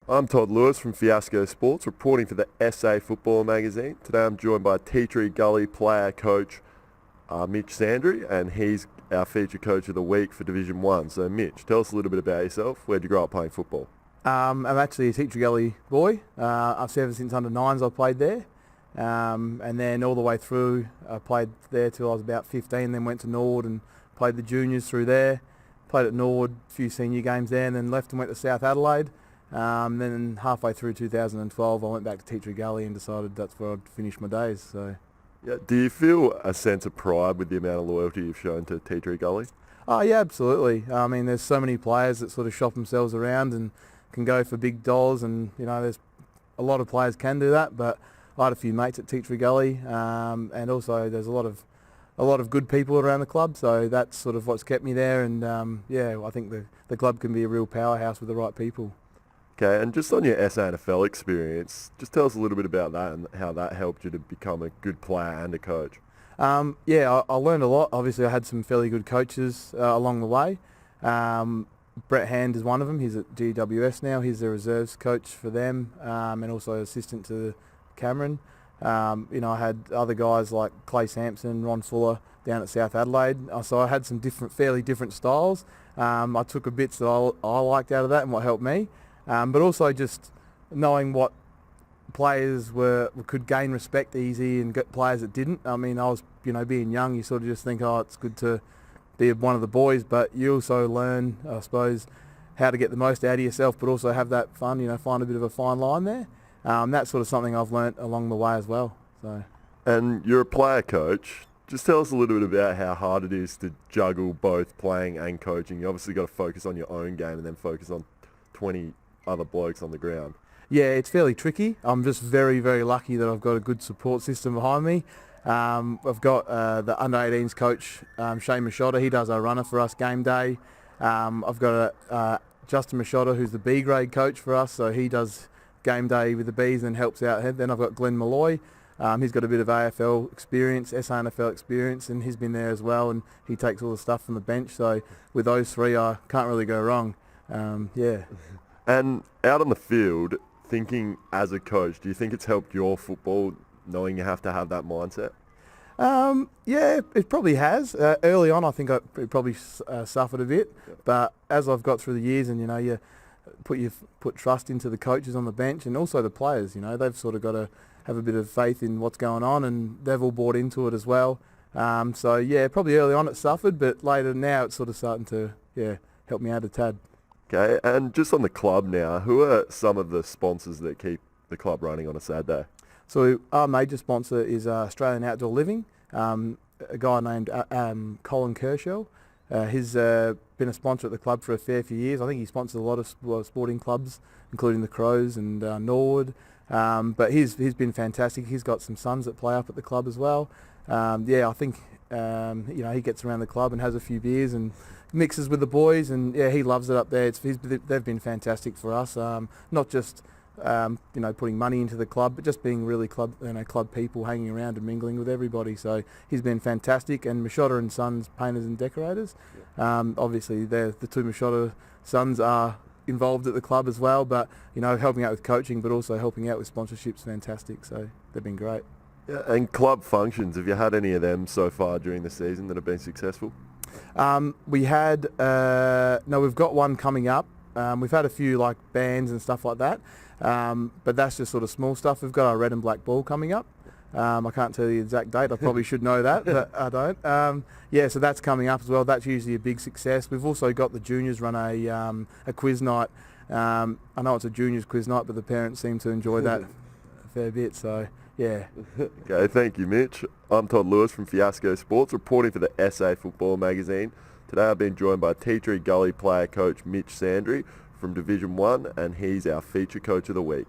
I'm Todd Lewis from Fiasco Sports, reporting for the SA Football Magazine. Today I'm joined by Gully player coach Mitch Sandery, and he's our feature coach of the week for Division 1. So Mitch, tell us a little bit about yourself. Where'd you grow up playing football? I'm actually a Gully boy. I've ever since under 9s I played there. And then all the way through I played there till I was about 15, then went to Nord and played the juniors through there. Played at Nord, a few senior games there, and then left and went to South Adelaide. Then halfway through 2012 I went back to Gully and decided that's where I'd finish my days. So, yeah, do you feel a sense of pride with the amount of loyalty you've shown to Gully? Oh yeah, absolutely. I mean, there's so many players that sort of shop themselves around and can go for big dollars, and there's a lot of players can do that, but I had a few mates at Gully, and also there's a lot of good people around the club, so that's sort of what's kept me there. And I think the club can be a real powerhouse with the right people. Okay, and just on your SANFL experience, just tell us a little bit about that and how that helped you to become a good player and a coach. I learned a lot. Obviously, I had some fairly good coaches along the way. Brett Hand is one of them. He's at GWS now. He's the reserves coach for them, and also assistant to Cameron. I had other guys like Clay Sampson, Ron Fuller down at South Adelaide. So I had some fairly different styles. I took a bits that I liked out of that and what helped me. But also just knowing what players could gain respect easy and get players that didn't. I mean, I was, being young, you sort of just think, oh, it's good to be one of the boys, but you also learn, I suppose, how to get the most out of yourself, but also have that fun, find a bit of a fine line there. That's sort of something I've learnt along the way as well. So. And you're a player coach. Just tell us a little bit about how hard it is to juggle both playing and coaching. You obviously got to focus on your own game and then focus on 20 other blokes on the ground. Yeah, it's fairly tricky. I'm just very, very lucky that I've got a good support system behind me. I've got the under-18s coach, Shane Machotta. He does our runner for us game day. I've got Justin Machotta, who's the B grade coach for us, so he does game day with the Bs and helps out. Then I've got Glenn Malloy. He's got a bit of AFL experience, SANFL experience, and he's been there as well, and he takes all the stuff from the bench. So with those three, I can't really go wrong. And out on the field, thinking as a coach, do you think it's helped your football knowing you have to have that mindset? Yeah, it probably has. Early on, I think it probably suffered a bit, but as I've got through the years, and you put trust into the coaches on the bench and also the players. They've sort of got to have a bit of faith in what's going on, and they've all bought into it as well. So yeah, probably early on it suffered, but later now it's sort of starting to help me out a tad. Okay, and just on the club now, who are some of the sponsors that keep the club running on a sad day? So our major sponsor is Australian Outdoor Living, a guy named Colin Kershaw. He's been a sponsor at the club for a fair few years. I think he sponsors a lot of sporting clubs, including the Crows and Nord. But he's been fantastic. He's got some sons that play up at the club as well. I think he gets around the club and has a few beers and mixes with the boys, and he loves it up there. They've been fantastic for us. Not just putting money into the club, but just being really club people, hanging around and mingling with everybody. So he's been fantastic. And Machotta and Sons, painters and decorators. Obviously, the two Machotta sons are involved at the club as well, but helping out with coaching, but also helping out with sponsorships, fantastic. So they've been great. Yeah, and club functions, have you had any of them so far during the season that have been successful? We've got one coming up. We've had a few like bands and stuff like that, but that's just sort of small stuff. We've got our red and black ball coming up. I can't tell you the exact date. I probably should know that, but I don't. So that's coming up as well. That's usually a big success. We've also got the juniors run a quiz night. I know it's a juniors quiz night, but the parents seem to enjoy that a fair bit. So yeah. Okay, thank you, Mitch. I'm Todd Lewis from Fiasco Sports, reporting for the SA Football Magazine. Today I've been joined by Gully player coach Mitch Sandery from Division 1, and he's our feature coach of the week.